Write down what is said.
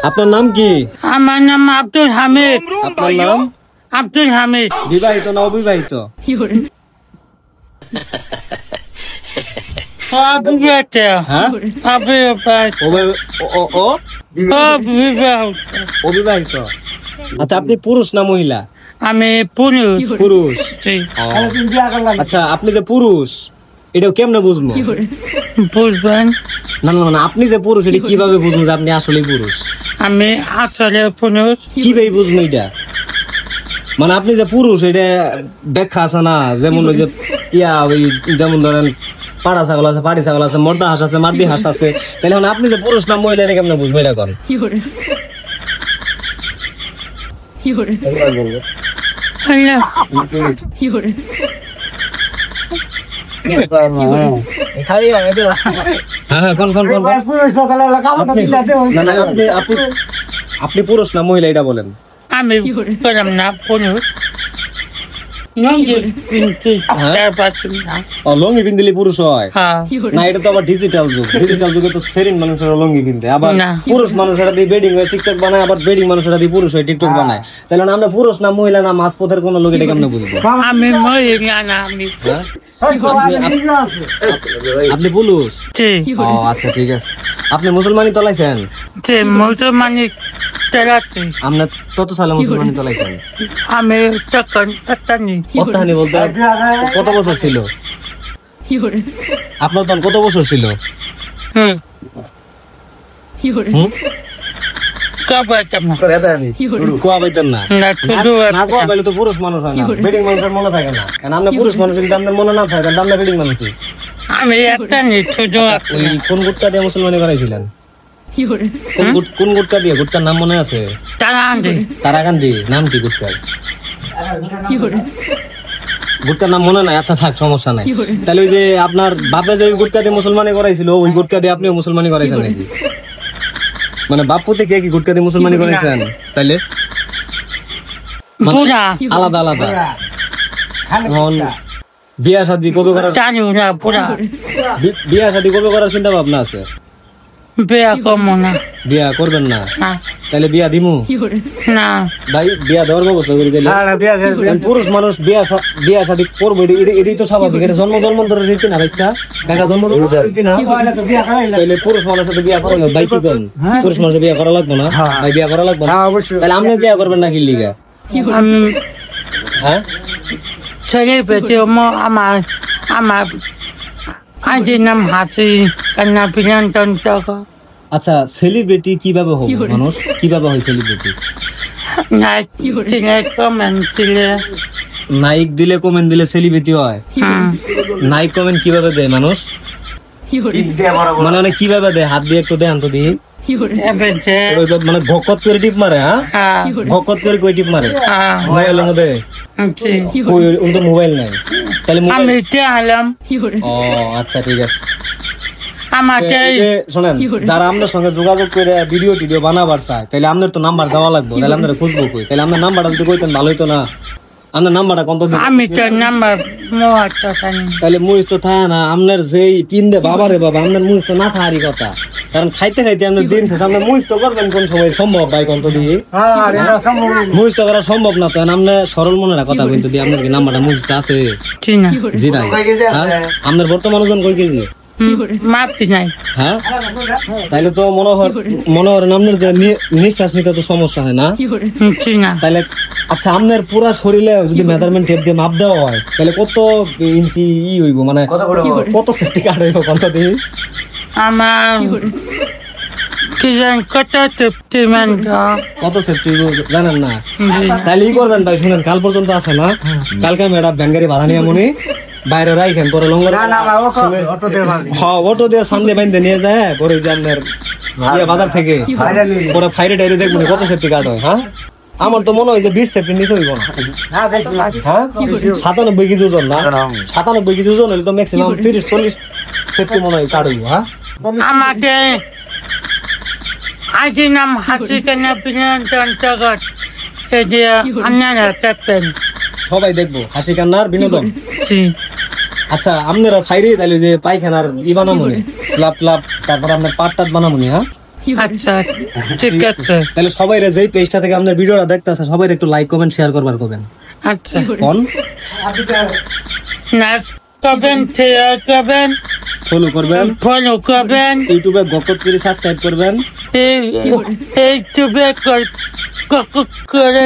আপনার নাম কি? আমার নাম আব্দুল হামিদ। আপনার নাম? আব্দুল হামিদ। বিবাহিত না অবিবাহিত? অবিবাহিত। হ্যাঁ, অবিবাহিত। আচ্ছা, আপনি পুরুষ না মহিলা? আমি পুরুষ। পুরুষ। আচ্ছা, আপনি যে পুরুষ এটাও কেমনে বুঝবো? বুঝবেন না না না, আপনি যে পুরুষ এটা কিভাবে বুঝবো যে আপনি আসলে পুরুষ? আমি আসলে পুরুষ। কিভাবে বুঝবো এটা? মানে আপনি যে পুরুষ এটা ব্যাখ্যা আছে না, যেমন ওই যে ওই যেমন ধরেন পাড়া ছাগল আছে, পাড়ি ছাগল আছে, মর্দা হাঁস আছে, মার্দি হাঁস আছে, তাহলে এখন আপনি যে পুরুষ না মহিলা এটা কেমনে বুঝবো? এটা করেন আপনি পুরুষ না মহিলা এটা বলেন। আমি না পুরুষ। লুঙ্গি পিনলে পুরুষ হয় না? এটা তো আবার ডিজিটাল যুগ। ডিজিটাল যুগে তো সেরিন মানুষেরা লুঙ্গি পিনতে, আবার পুরুষ মানুষেরা দিয়ে বেডিং হয়ে টিকটক বানায়, আবার বেডিং মানুষেরা দিয়ে পুরুষ হয়ে টিকটক বানায়। তাহলে আমরা পুরুষ না মহিলা না মাঝপথের কোন লোক এটা কেমন বুঝবো? আমি মহিলা না। আমি আপনি পুরুষ? আচ্ছা ঠিক আছে। আপনি মুসলমানি তলাইছেন? মুসলমানি চালাচ্ছি। আপনার কত সালে মুসলমানি তলাইছেন? আমি বলতে কত বছর ছিল আপনার? তখন কত বছর ছিল? পুরুষ মানুষ হয় না, বেডিং মানুষের মনে থাকে না। কারণ আমরা পুরুষ মানুষ, যদি আপনার মনে না থাকে তাহলে আমরা বেডিং মানুষ। আমি একটা কোন গুটটা দিয়ে মুসলমানি করাইছিলেন? কোন গুটটা দিয়ে? গুটটার নাম মনে আছে? তারাকান্দি। নাম কি গুটটার? গুটটার নাম মনে নাই? আচ্ছা থাক, সমস্যা নাই। তাহলে ওই যে আপনার বাপে যে গুটটা দিয়ে মুসলমানি করাইছিল, ওই গুটটা দিয়ে আপনিও মুসলমানি করাইছেন নাকি? মানে বাপুতে কে কি গুটকা দিয়ে মুসলমানি করাইছেন? তাইলে আলাদা আলাদা। বিয়া শাদী কবে করার? বিয়া শাদী কবে করার চিন্তা ভাবনা আছে? বিয়া করবো না। বিয়া করবেন না? তাহলে বিয়া দিমু না ভাই, বিয়া দেওয়ার ব্যবস্থা করে দিলে। পুরুষ মানুষ বিয়া শাদী করবো, এটাই তো স্বাভাবিক। এটা জন্মান্তরের রীতি না ভাইটা, দেখা জন্মান্তরের রীতি না। তাহলে পুরুষ মানুষের সাথে বিয়া করা ভাই কি করেন? পুরুষ মানুষের বিয়া করা লাগবো না ভাই? বিয়া করা লাগবো না? তাহলে আপনি বিয়া করবেন না কি লিগা? হ্যাঁ, ছেলে পেটে আমার আজের নাম হাসি কান্না পিলান্তন। আচ্ছা, সেলিব্রিটি কিভাবে হবে? মানুষ কিভাবে হয় সেলিব্রিটি? নাইক দিলে কমেন্ট দিলে সেলিব্রিটি হয়? নাইক কমেন্ট কিভাবে দেয় মানুষ? মানে অনেক কিভাবে দেয়? হাত দিয়ে একটু দেন তো দিই। মানে ভকত করে টিপ মারে? হ্যাঁ, ভকত করে কই টিপ মারে? মোবাইলের মধ্যে? মোবাইল নাই তাহলে? ও আচ্ছা ঠিক আছে। শোনেন, যারা আপনার সঙ্গে যোগাযোগ করে ভিডিও টিডিও বানাবার চায়, তাহলে আপনার তো নাম্বার দেওয়া লাগবে। তাহলে আপনার খুঁজবো কই? তাহলে আপনার নাম্বারটা যদি কইতেন ভালো হইতো না। আপনার নাম্বারটা কত? আমি তো নাম্বার তাহলে মুইস তো থাকে না আপনার, যেই পিন দে বাবারে বাবা, আপনার মুইস তো না থাকারই কথা। কারণ খাইতে খাইতে আপনার দিন শেষ, আপনার মুইস তো করবেন কোন সময়? সম্ভব ভাই কত দিয়ে? মুইস তো করা সম্ভব না। তো আপনি সরল মনের কথা কিন্তু দিয়ে আপনার কি নাম্বারটা মুইস তো আছে? জি নাই। আপনার বর্তমান ওজন কই কেজি? হ্যাঁ, তাইলে তো মনে হয় আপনার যে নিঃশ্বাস নিতে তো সমস্যা হয় না? তাহলে আচ্ছা, আপনার পুরা শরীরে যদি মেজারমেন্ট টেপ দিয়ে মাপ দেওয়া হয়, তাহলে কত ইঞ্চি হইব? মানে কত সেফটি কার্ড হইব কত দিয়ে? আমার কত সেফটি জানেন না? তাহলে ই করবেন ভাই, শুনেন, কাল পর্যন্ত আছে না? কালকে আমি একটা ভ্যান গাড়ি ভাড়া নিয়ে মনে বাইরে রাইখেন, পরে লঙ্গর অটো দিয়ে সামনে বাইন্দে নিয়ে যায়, পরে বাজার থেকে পরে ফাইরে টাইরে দেখবেন কত সেফটি কার্ড হয়। হ্যাঁ, আমার তো মনে হয় যে 20 সেফটি নিচে হইব না। 97 কেজি ওজন না? 97 কেজি ওজন হলে তো ম্যাক্সিমাম 30-40 সেফটি মনে হয় কার্ড হইব। হ্যাঁ, আমাকে আজের নাম হাসি কান্না পিলান্তন জগৎ। সবাই দেখবো হাসি কান্নার বিনোদন। আচ্ছা, আপনারা ফাইরে তাহলে যে পায়খানার ই বানামনি, স্লাব ক্লাব, তারপর আপনার পাট টাট বানামনি। হ্যাঁ, আচ্ছা ঠিক আছে তাহলে সবাই যেই পেজটা থেকে আপনার ভিডিওটা দেখতেছে সবাই একটু লাইক কমেন্ট শেয়ার করবার করবেন আচ্ছা কোন নাচ করবেন শেয়ার করবেন ফলো করবেন ফলো করবেন ইউটিউবে গকত করে সাবস্ক্রাইব করবেন এই ইউটিউবে করে